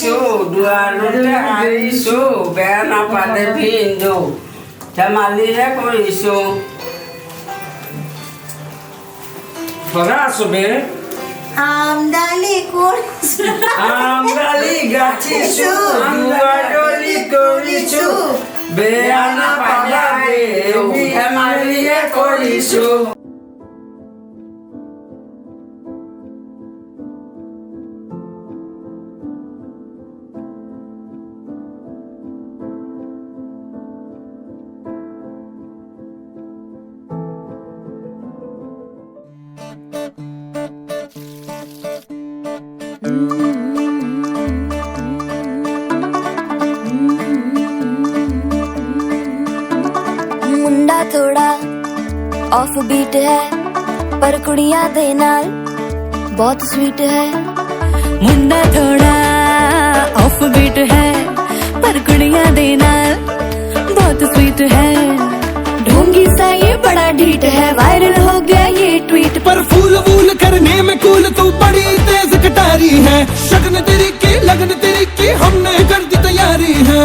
আহিছো দুৱাৰতে আহিছো বেয়া নাপালে ভিন্দু ধেমালিহে কৰিছো বগা চবে আমদালি কৰিছো আমদালি গাঠিছো দুৱাৰদলি কৰিছো বেয়া নাপালে ধেমালিহে কৰিছো मुंडा थोड़ा ऑफ बीट है पर कुड़ियां दे नाल बहुत स्वीट है मुंडा थोड़ा ऑफ बीट है पर कुड़ियां दे नाल बहुत स्वीट है ढोंगी सा ये बड़ा ढीठ है वायरल हो गया ये ट्वीट पर फूल वूल करने में कूल तू बड़ी तेज कटारी है शगन तेरी की लगन तेरी की हमने कर दी तैयारी है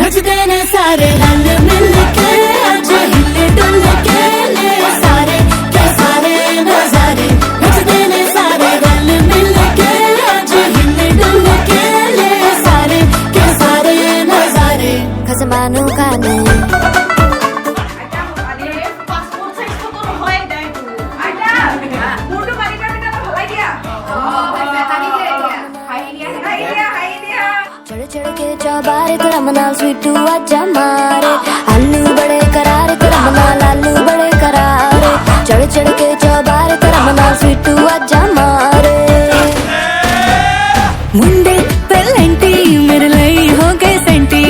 नचते ने सारे रंग मिल के आज हिले डुल के ले सारे के सारे नजारे नचते ने सारे रंग मिल के आज हिले डुल के ले सारे के सारे नजारे खसमानु खाने चढ़ के चौबारे करमनाल स्वीटू आजा मारे आलू बड़े करारे करमनाल आलू बड़े करारे चढ़ के चौबारे करमनाल स्वीटू आजा मारे मुंडे पेलेंटी मेरे लिए हो गए सेंटी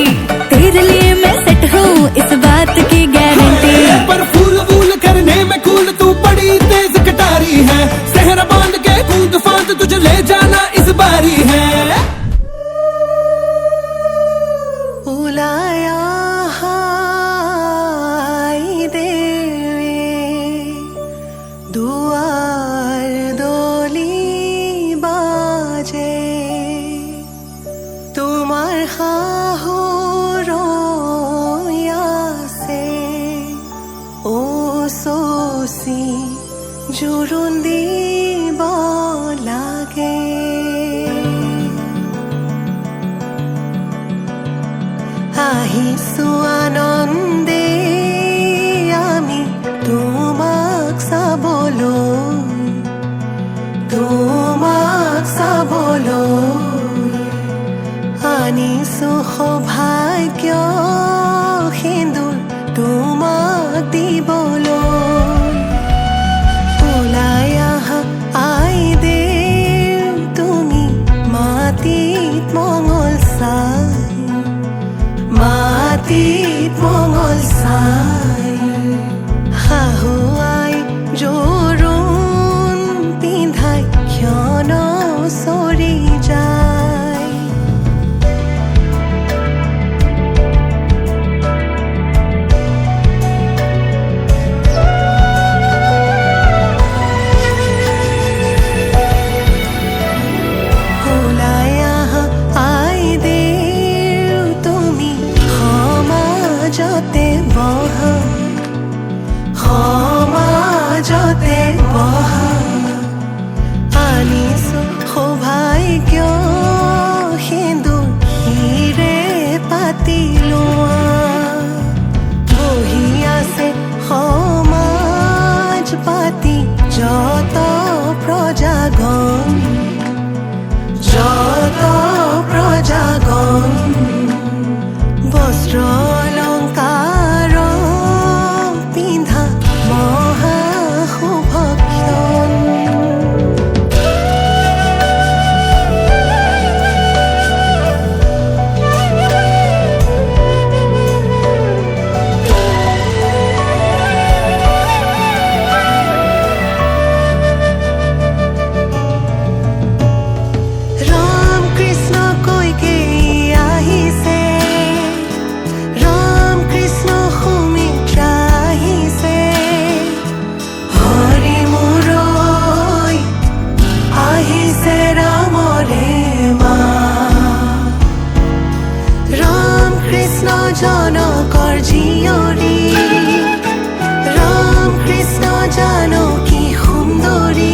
तेरे लिए मैं सेट हूँ इस बात की गारंटी पर फूल वूल करने में कूल तू बड़ी तेज कटारी है सहरा बांध के कूद फांद तुझे ले जाना इस बारी है उलाया हाय देवे दुआर दली बाजे তোমার হাহরয়াসে ও সোসি জুরুন দিব লাগে আহিছো আনন্দে আমি তোমাক চাবলৈ আনিছো সৌভাগ্য সিন্দুৰ তোমাক দিবলৈ ওলাই আহা আই দেৱ তুমি মাটিত মঙল চাই শাহুৱাই জোৰোণ পিন্ধাই ক্ষণ চৰি যায় ওলাই আহা আই দেৱ তুমি সমাজতে বহা আনিছো সৌভাগ্য সিন্দুৰ হিৰে পাতি লোৱা বহি আছে সমাজ পাতি যত প্ৰজাগণ বস্ত্ৰ অলংকাৰ পিন্ধা মহা শুভক্ষণ ৰাম কৃষ্ণ কৈকে আহিছে জনকৰ জীয়ৰী ৰাম কৃষ্ণ জানকী সুন্দৰী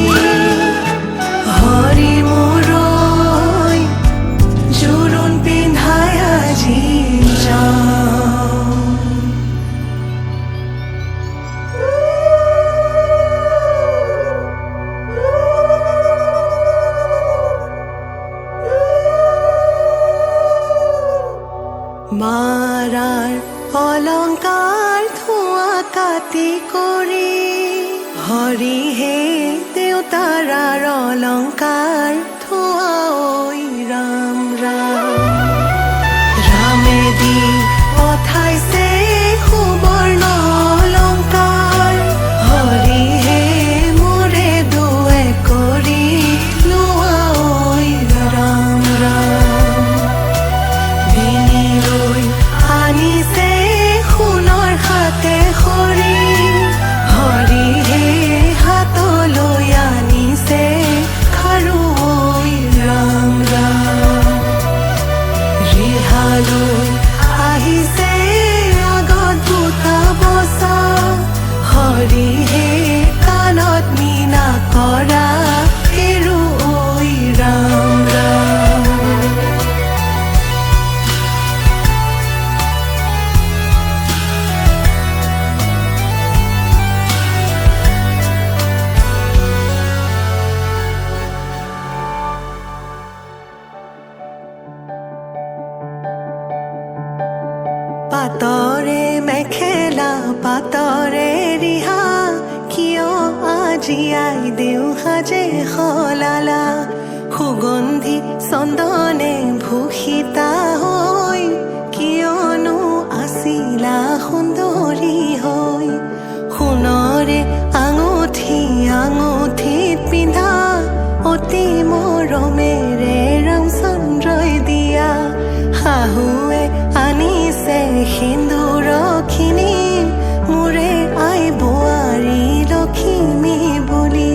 হৰি মোৰৈ জোৰোণ পিন্ধাই আজি যাওঁ মাৰাৰ অলংকাৰ ধোঁৱা কাটি কৰি হৰিহে দেউতাৰাৰ অলংকাৰ ধোঁৱা ঐ ৰাম ৰাম ৰামেদি পঠাইছে সুবৰ্ণ অলংকাৰ হৰিহে মোৰে দুৱে কৰি লোৱা ঐ ৰাম ৰাম বিনিলৈ আনিছে সোণৰ হাতে খৰি হৰিহে হাতলৈ আনিছে খাৰু ঐ ৰাম ৰাম ৰিহালৈ আহিছে আগত দুটা বচা হৰিহে কাণত মীনা কৰা হেৰু ঐ ৰাম ৰাম পাতৰে মেখেলা পাতৰে ৰিহা কিয় আজি আই দেউ সাজে সলালা সুগন্ধি চন্দনে ভূষিতা হৈ কিয়নো আছিলা সুন্দৰী হৈ সোণৰে আঙুঠি আঙুঠিত পিন্ধা অতি মৰমেৰে ৰামচন্দ্ৰই দিয়া শাহুৱে আনিছে সিন্দুৰখিনি মোৰে আই বোৱাৰী লখিমী বুলি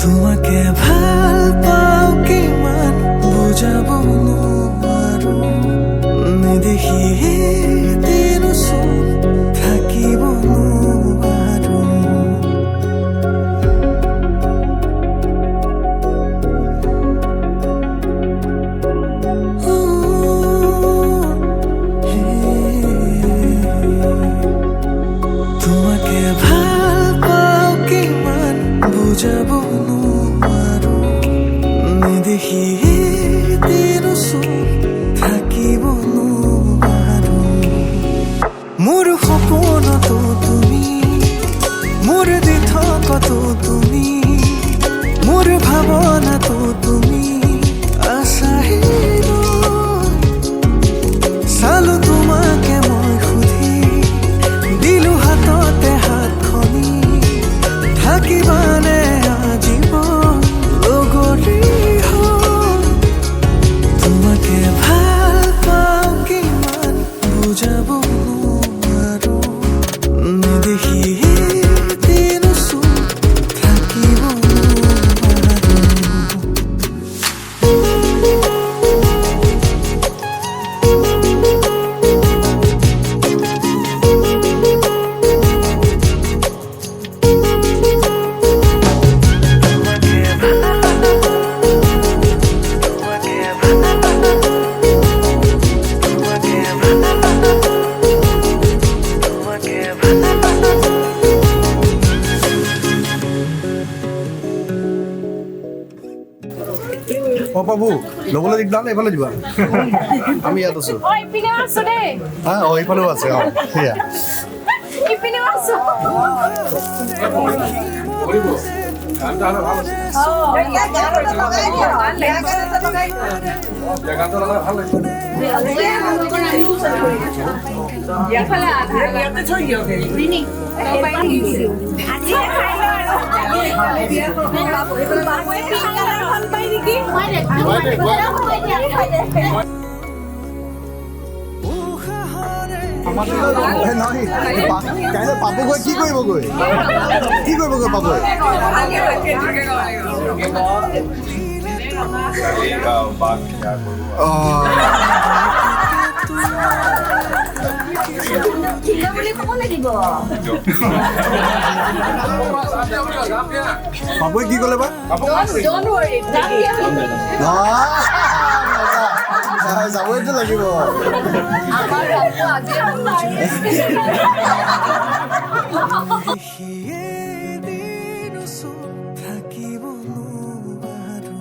তোমাকে ভাল পাও কিমান বুজাব নোৱাৰো নেদেখি দিনচোন থাকিব নোৱাৰো তোমাকে ভাল পাও কিমান বুজাব নোৱাৰো নেদেখি দিনচোন থাকিব নোৱাৰো মোৰ সপোনতো তুমি মোৰ দিঠকতো তুমি মোৰ ভাৱনাতো তুমি আছাহে চালো তোমাকে মই সুধি দিলো হাততে হাতখনি থাকিবানে আজীৱন লগৰী হৈ তোমাকে ভাল পাওঁ কিমান বুজাব নোৱাৰো নেদেখি দিনচোন থাকিব নোৱাৰো অ বাবু ল'বলৈ দিগদাৰ নাই, এইফালে দিবা আমি ইয়াত আছো ইপিনে আছো দেই হা অ এইফালেও আছে অ সেয়া ইপিনে আছো কাইলৈ পাপুগৈ কি কৰিবগৈ পাপুৱে পাপুৱে কি ক'লে বা যাবইতো লাগিব থাকিব নোৱাৰো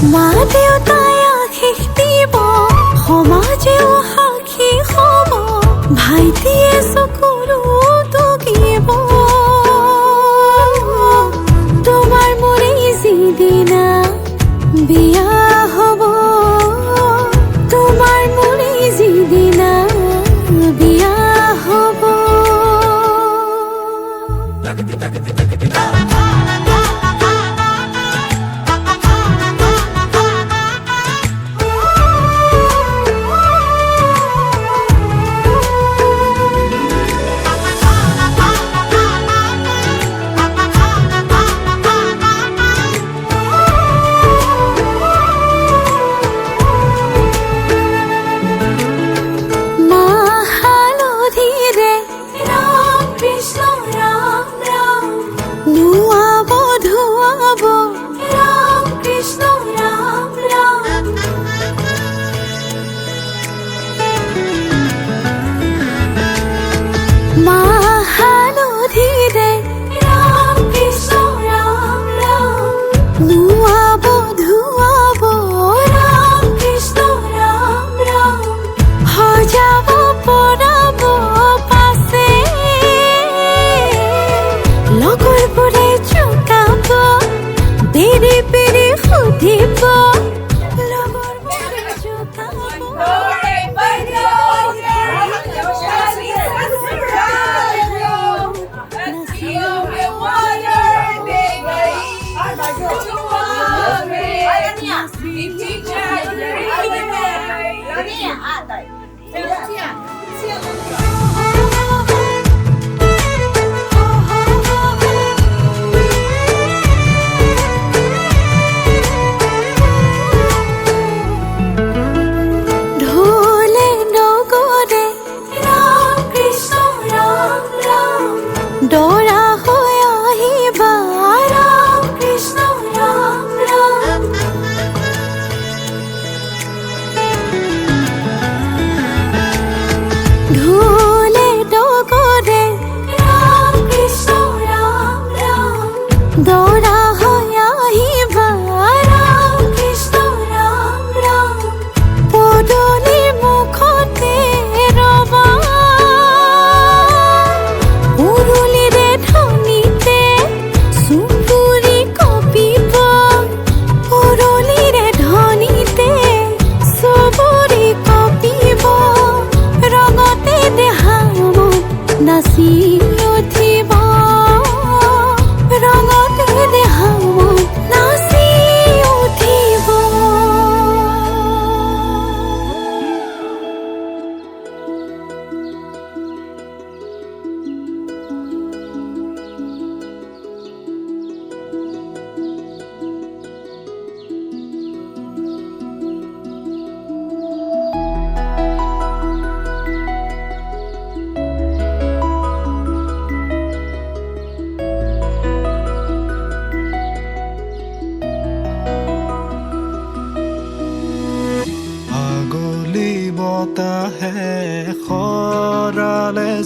মা দেউতাই আশীষ দিব সমাজেও সাক্ষী হ'ব ভাইটিয়ে চকুৰো টুকিব তোমাৰ মোৰে যিদিনা বিয়া হ'ব তোমাৰ মোৰে যিদিনা বিয়া হ'ব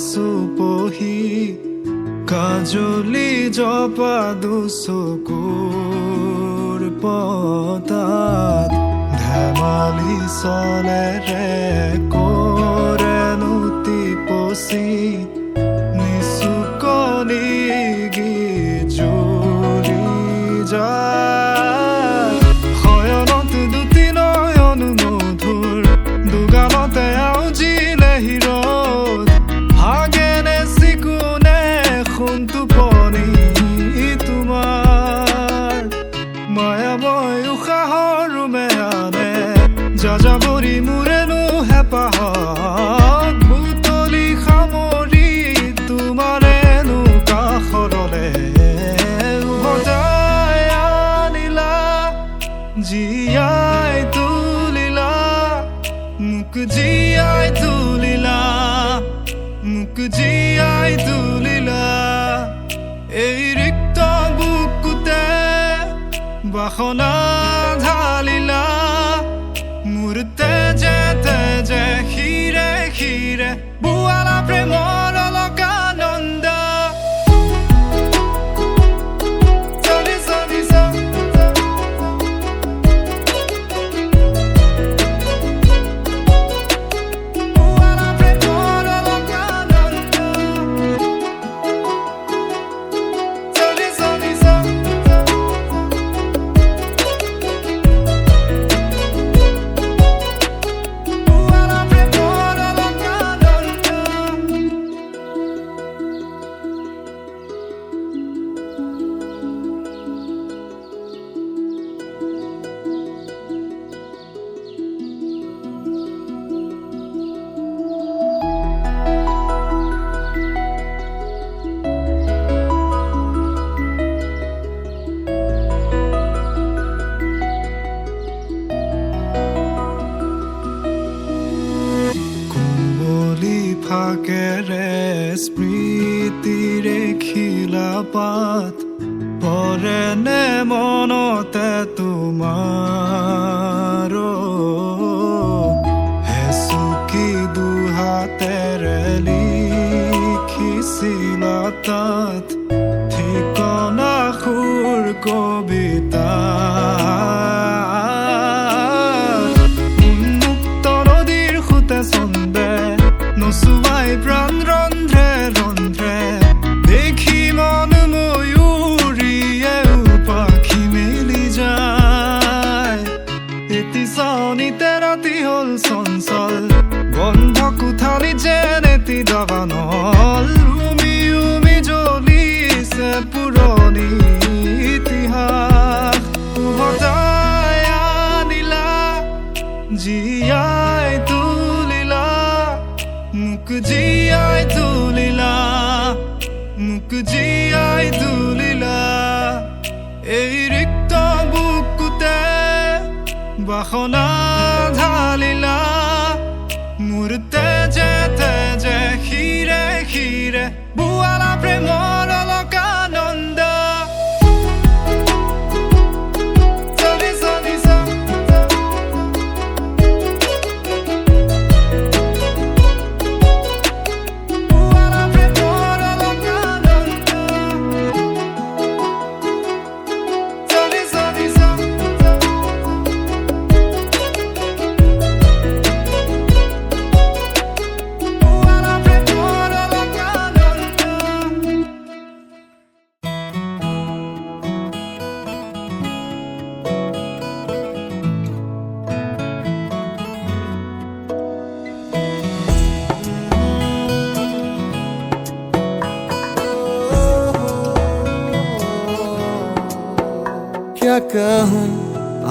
চুপহি কাজলি জপা দুচকুৰ পতাত ধেমালি চলেৰে কৰে নুতি পচি নিচুকনি গিজুৰি যায় শয়নত দুটি নয়ন মধুৰ দুগালতে আউজিলে হিৰদ হাগেনে চিকুনে সোণটো পনি তোমাৰ মায়াময় উশাহৰ মেয়ানে যাযাবৰী মোৰেনো হেঁপাহত বুটলি সামৰি তোমাৰেনো কাষৰলে উভতাই আনিলা জীয়াই তুলিলা মোক জীয়াই তুলিলা মোক জীয়াই তুলিলা এই ৰিক্ত বুকুতে বাসনা ঢালিলা মোৰ তেজে তেজে শিৰে শিৰে বুৱালা প্ৰেমৰ অলকানন্দ চলি চলি হাতে তোমাৰো হেচুকি দুহাতেৰে লিখিছিলা তাত ঠিকনা সুৰ কবিতা উন্মুক্ত নদীৰ সুতে চন্দে নচুৱাই প্ৰাণ ৰন্ধ্ৰে ৰন্ধ্ৰে দেখি মন ময়ূৰীয়ে পাখি মেলি যায় এটি চাউনিতে ৰাতি হ'ল চঞ্চল বন্ধ কোঠালি যেন এটি দাবানল উমি উমি জ্বলিছে পুৰণি ইতিহাস উভতাই আনিলা জীয়াই তুলিলা মোক জীয়াই তুলিলা মোক জীয়াই তুলিলা এই ৰিক্ত বুকুতে বাসনা ঢালিলা মোৰ তেজে তেজে শিৰে শিৰে বুৱালা প্ৰেমৰ অলকানন্দ চলি চলি বুৱালা প্ৰেমৰ অলকানন্দ চলি চলি বুৱালা প্ৰেমৰ অলকানন্দ क्या कहूँ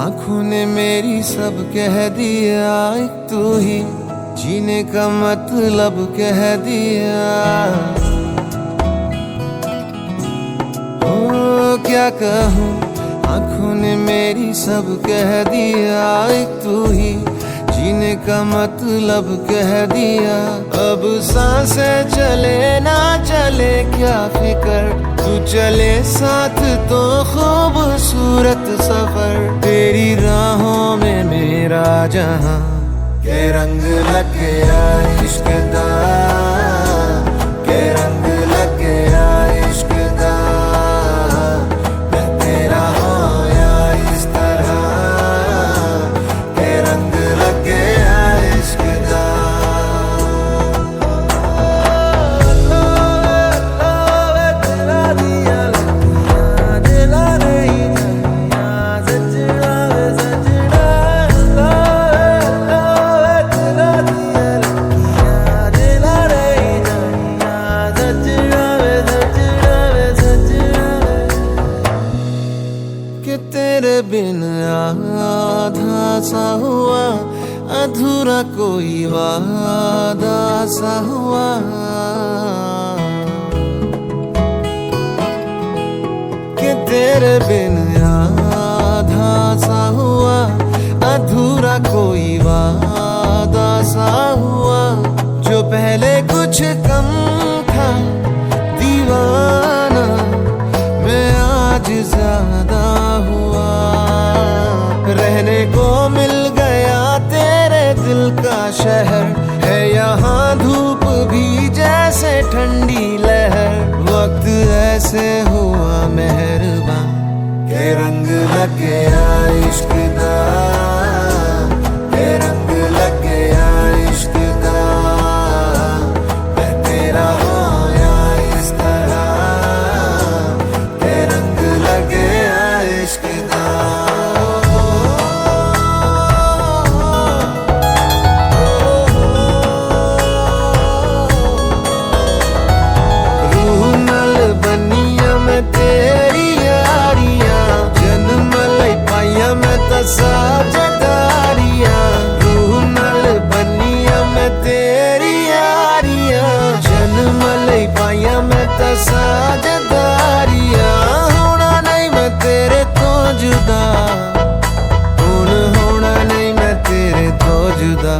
आँखों ने मेरी सब कह दिया एक तू ही जीने का मतलब कह दिया ओ क्या कहूँ आँखों ने मेरी सब कह दिया एक तू ही जीने का मतलब कह दिया अब सांसें चले ना चले क्या फिकर तू चले साथ तो खूबसूरत सफर तेरी राहों में मेरा जहां के रंग लग गया इश्क दा के रंग लग गया इश्क दा मैं तेरा होया इस तरह के रंग लग गया इश्क दा कि तेरे बिन आधा सा हुआ अधूरा कोई वादा सा हुआ कि तेरे बिन आधा सा हुआ अधूरा कोई वादा सा हुआ जो पहले कुछ कम था दीवाना मैं आज ज्यादा हुआ रहने को मिल गया तेरे दिल का शहर है यहाँ धूप भी जैसे ठंडी लहर वक्त ऐसे हुआ मेहरबान के रंग लग गया इश्क दा के रंग लग गया इश्क दा मैं तेरा होया इस तरह के रंग लग गया इश्क दा रूह नल बनिया मैं तेरी यारियां जन्म लई पाइया मैं तसा जदारियां रूह नल बनिया मैं तेरी यारियां जन्म लई पाइया मैं तसा जदारियां होना नहीं मैं तेरे तो जुदा होना नहीं मैं तेरे तो जुदा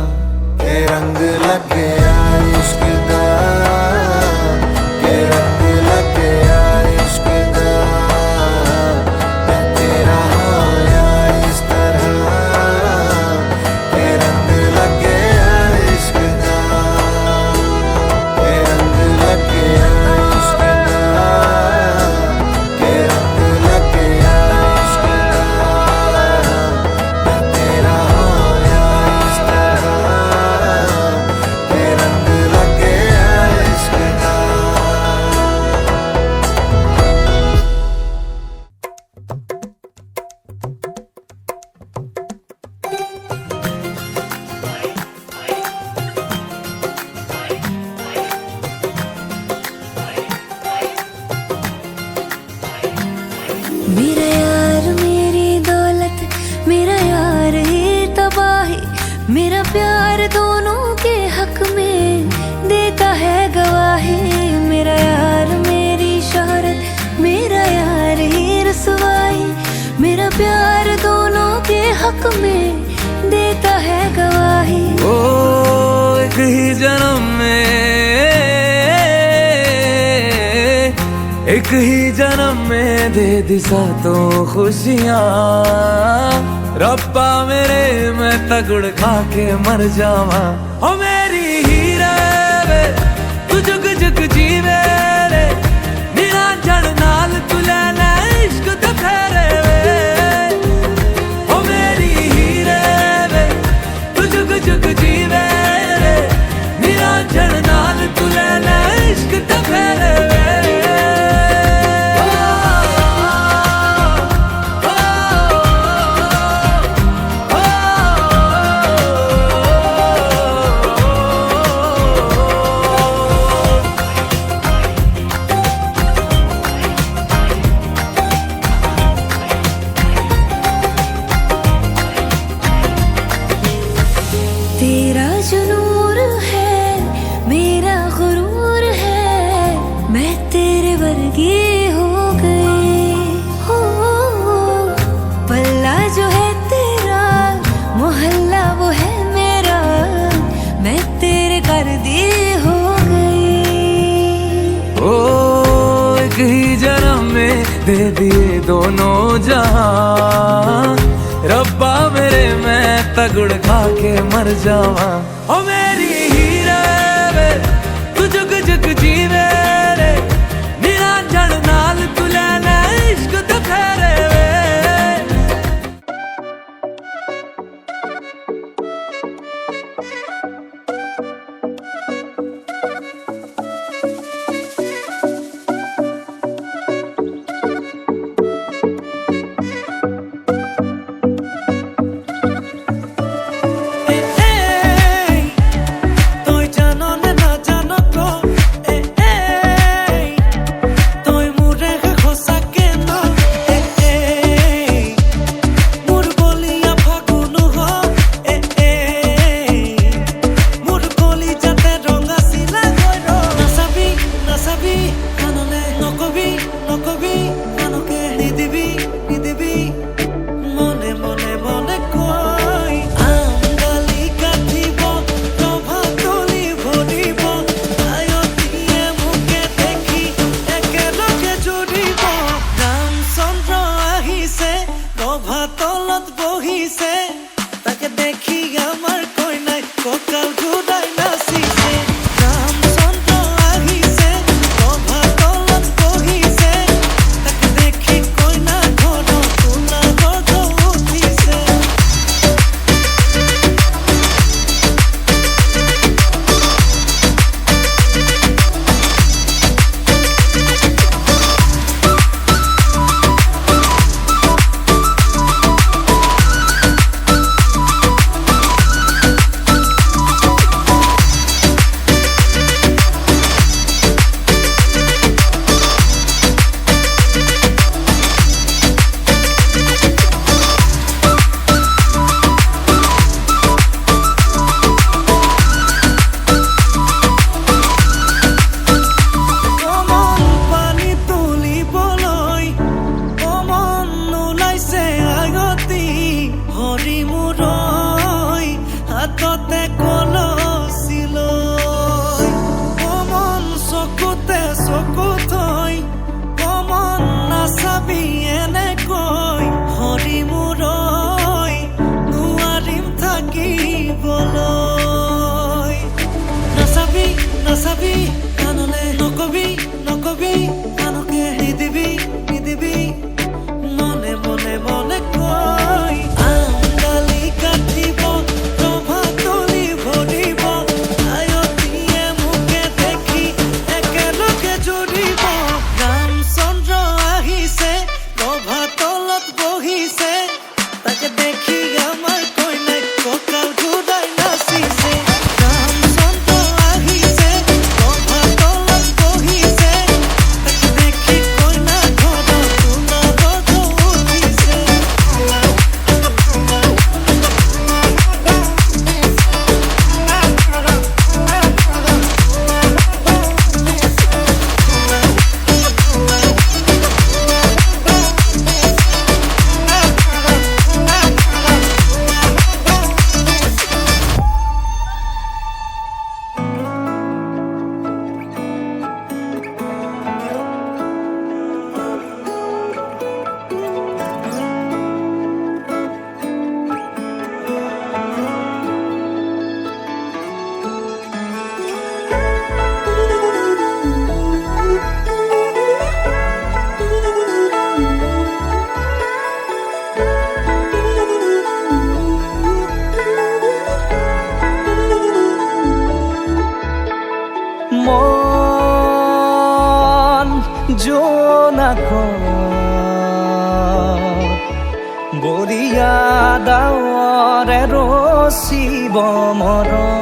के रंग लग गया इश्क दा के रंग लग गया इश्क दा मैं तेरा प्यार दोनों के हक में देता है गवाही। ओ एक ही जन्म में, एक ही जन्म में दे दी सातों खुशियाँ। रब्बा मेरे मैं तगड़ खा के मर जावा। ओ मेरी हीरे वे तू जुग जुग जीवे रे, निरंजन नाल तू ले ले इश्क ते फेरे वे। ओ मेरी हीरे वे तू जुग जुग जीवे रे, निरंजन नाल तू ले ले इश्क ते फेरे वे। तेरा जो नूर है मेरा गुरूर है, मैं तेरे वर्गी हो गई। हो पल्ला जो है तेरा, मोहल्ला वो है मेरा, मैं तेरे कर दी हो गई। ओ एक ही जन्म में दे दिए दोनों जहां। रब्बा मेरे मैं तगड़ खा के मर जावा। ओ मेरी हीरे वे तू जुग जुग जीवे रे, निरंजन नाल तू ले ले इश्क ते फेरे वे। জোনাক বৰিয়া ডাৱৰে ৰচিব মৰম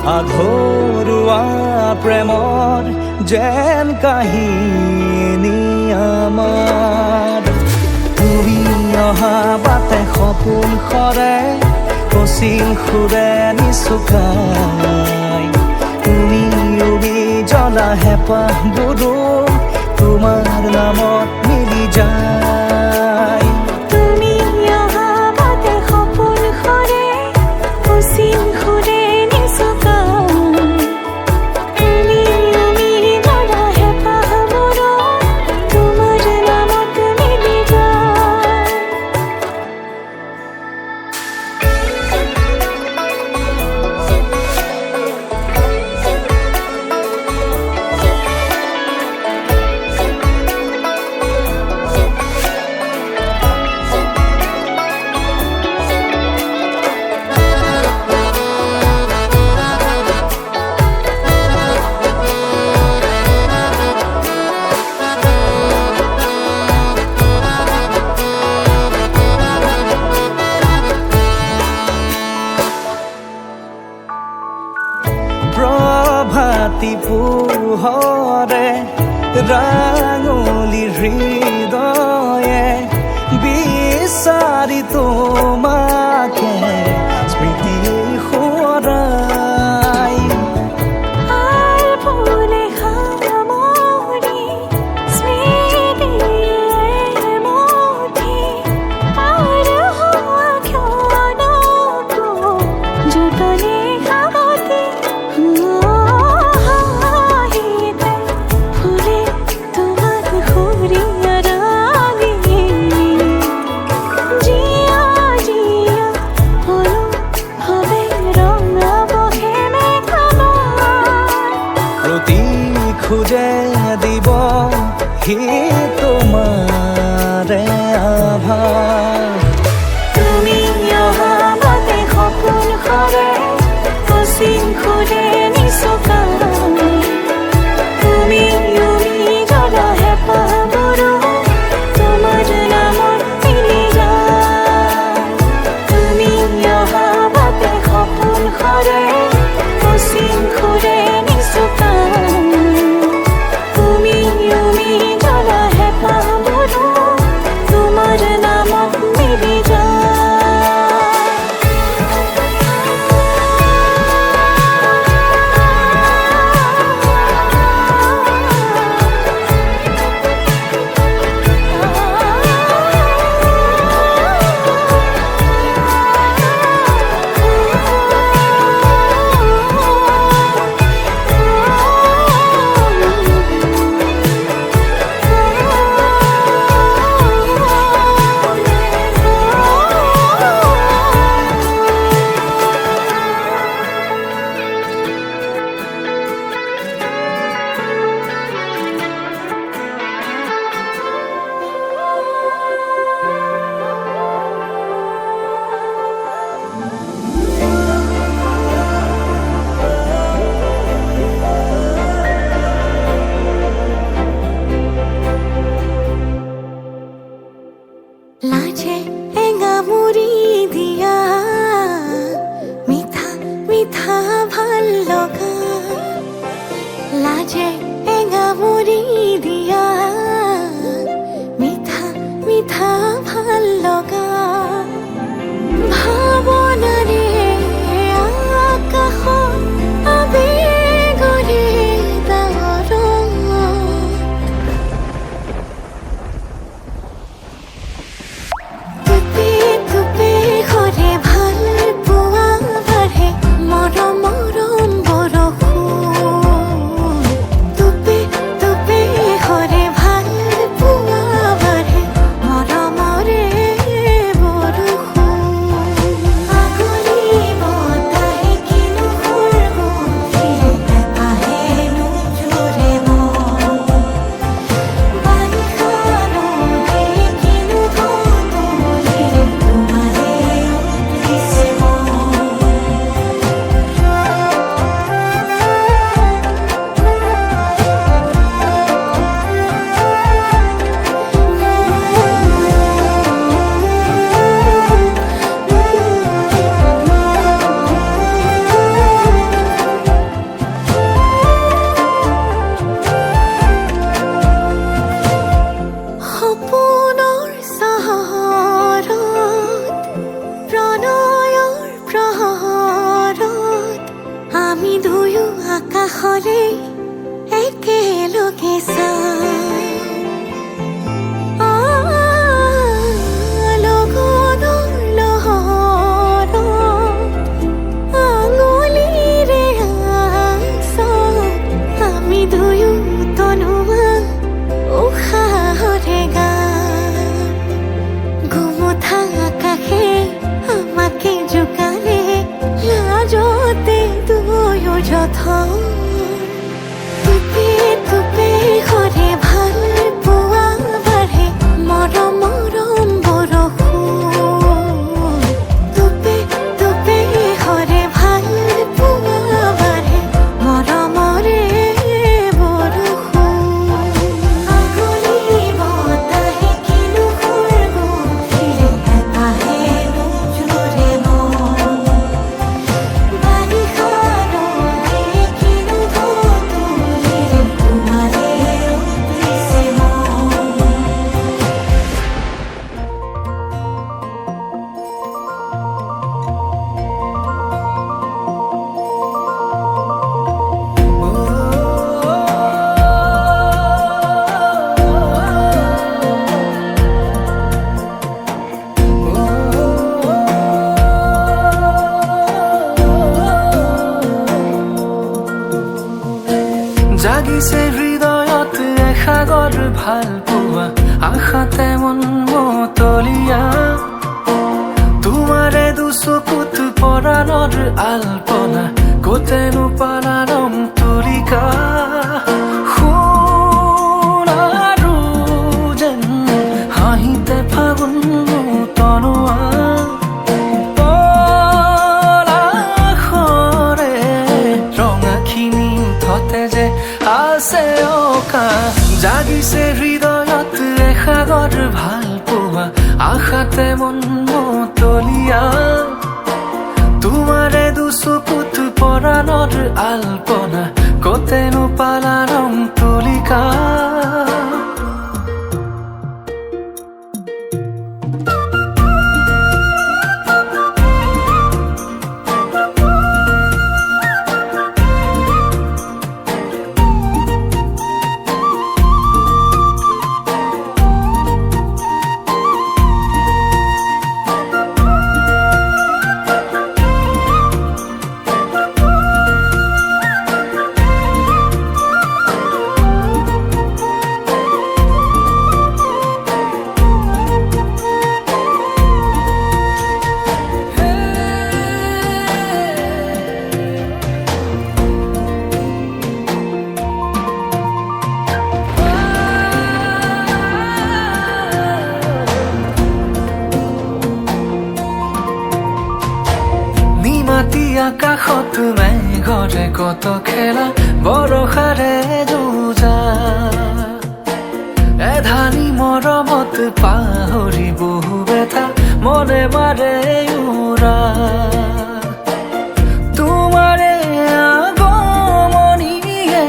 আধৰুৱা প্ৰেমৰ যেন কাহিনী আমাৰ তুমি অহা বাটে সপোন সৰে কচিল সুৰে নিচুকাই তুমি উবি জ্বলা হেঁপাহবোৰো তোমাৰ নামত মিলি যায় প্ৰভাতী পোহৰে ৰাঙলী হৃদয়ে বিচাৰি তোমাকে স্মৃতি সোঁৱৰাই খুঁজে দিব সি তোমাৰে আভাস তুমি অহা বাটে সপোন সৰে কচিল সুৰে নিচুকাই তুমি উৰি জ্বলা হেঁপাহবোৰো তোমাৰ নামত মিলি যায় তুমি অহা বাটে সপোন সৰে কচিল সুৰে নিচুকাই লাজে এঙামুৰি দিয়া মিঠা মিঠা ভাল লগা লাজে এঙামুৰি দিয়া মিঠা মিঠা ভাল লগা ভাৱনাৰে আকাশত আবেগৰে গ'লে একেলগে লগনৰ লহৰত আঙুলিৰে আমি দুয়ো তনুৱা উশাহৰে গান গোমোঠা আকাশে আমাকে জোকালে লাজতে দুয়ো যথন তুপে তুপে সৰে ভাল পোৱা বাঢ়ে মৰম মৰম বৰষুণ তুপে তুপে সৰে ভাল পোৱা বাঢ়ে মৰমৰে বৰষুণ আগুলি বতাহে কিনো সুৰগুঠিৰে আহে নোজোৰে মন বাৰিষাৰৰে কিনো ঢৌতুলিৰে তোমাৰে উঠিছে মন জাগিছে হৃদয়ত এসাগৰ ভাল পোৱা আশাতে মন মতলীয়া তোমাৰে দুচকুত পৰাণৰ আলপনা কতেনো পালাৰম তুলিকা সোণাৰু যেন হাঁহিতে ফাগুন তনোৱা পলাশৰে ৰঙাখিনি উঠতে যে আছে অকা জাগিছে হৃদয়ত এসাগৰ ভাল পোৱা আশাতে মন মতলীয়া তোমাৰে দুচকুত পৰাণৰ আলপনা কতেনো পালাৰম তুলিকা আকাশত মেঘৰে কত খেলা বৰষাৰে যুঁজা এধানি মৰমত পাহৰি বহু বেথা মনে মাৰে উৰা তোমাৰে আগমনিয়ে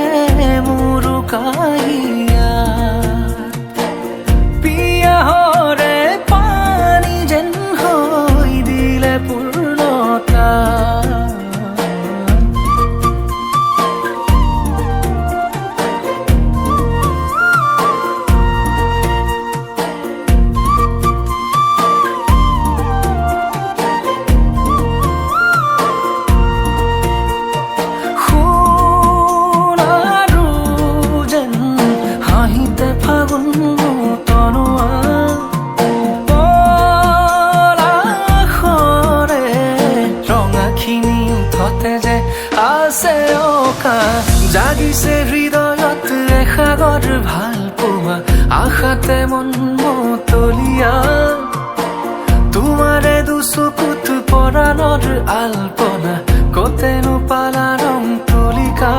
মুৰুকাইয়া পিয়াহৰে পানী যেন হৈ দিলে পূৰ্ণতা জাগিছে হৃদয়ত এসাগৰ ভাল পোৱা আশাতে মন মতলীয়া তোমাৰে দুচকুত পৰাণৰ আলপনা কতেনো পালাৰম তুলিকা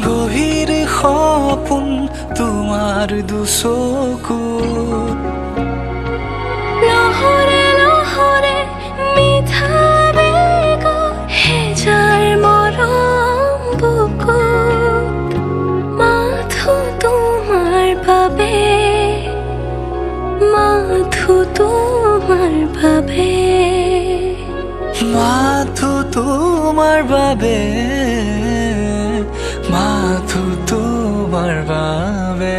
গভীৰ সপোন তোমাৰ দুচকুত লহৰে লহৰে মিঠা বেগ হেজাৰ মৰম বুকুত মাথো তোমাৰ বাবে মাথো তোমাৰ বাবে মাথো তোমাৰ বাবে মাথো তোমাৰ বাবে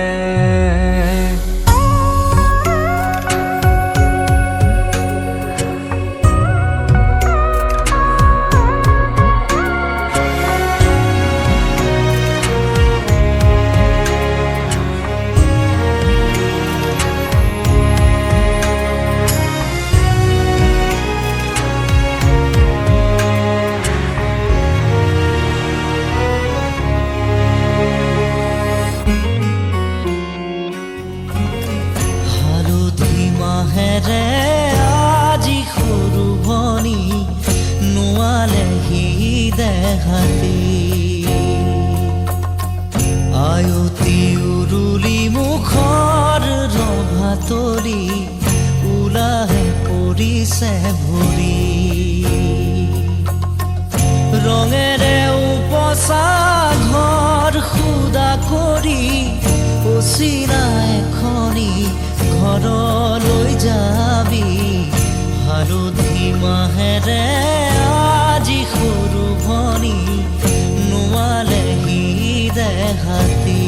আজি সৰু ভনী নোৱালেহি দেহাতি আয়তি উৰুলি মুখৰ ৰভাতলি ওলাহে পৰিছে ভৰি ৰঙেৰে উপচা ঘৰ সুদা কৰি অচিনা এখনি ঘৰলৈ যাবি হালধি মাহেৰে আজি সৰু ভনী নোৱালেহি দেহাতি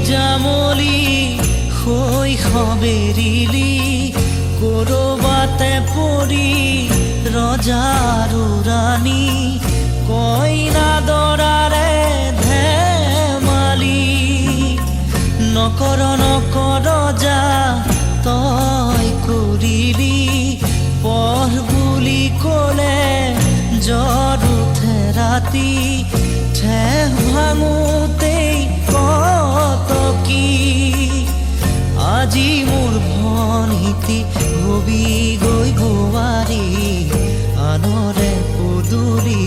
জামলি শৈশৱেৰিলি কৰবাতে পৰি ৰজাৰো ৰাণী কইনা দৰাৰে ধেমালি নকৰ নকৰ যা তই কৰিলি পঢ় বুলি ক'লে জ্বৰ উঠে ৰাতি ঠেহ ভাঙোতেই কতকি আজি মোৰ ভনীতি হবি গৈ বোৱাৰী আনৰে পদূলি